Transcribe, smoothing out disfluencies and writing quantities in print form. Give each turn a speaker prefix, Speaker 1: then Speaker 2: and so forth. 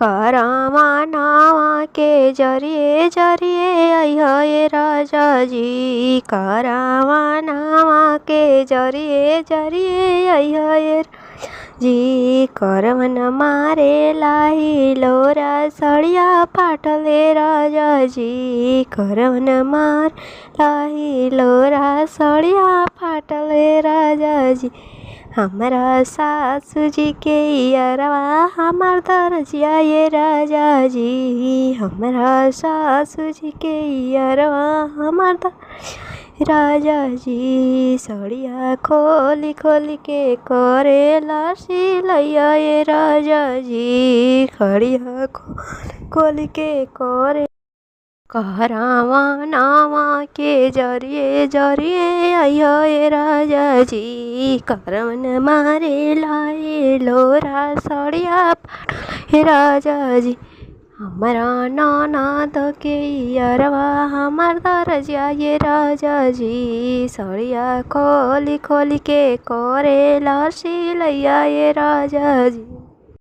Speaker 1: करावा नावा के जरिए जरिए अइहे राजा जी। करावा नावा के जरिए जरिए अइहे जी। करवन मारे लाही लोरा सड़िया फाटले राजा जी। करवन मार लाही लोरा सड़िया फाटले राजा जी। हमारा सासू जी के अरवा हमार दरजिया ये राजा जी। हमारा सासू जी के अरवा हमार दरजिया राजा जी। सड़िया खोली खोली के करेला सिलैया ये राजा जी। खड़िया खोली खोली के करे करावा नावा के जरिए जरिए अइहे राजा जी। करवन मारे लाए लोरा सड़िया फाटले राजा जी। हमारा ननद के अरवा हमार दरजिया ये राजा जी। सड़िया खोली खोली के करेला सिलैया ये राजा जी।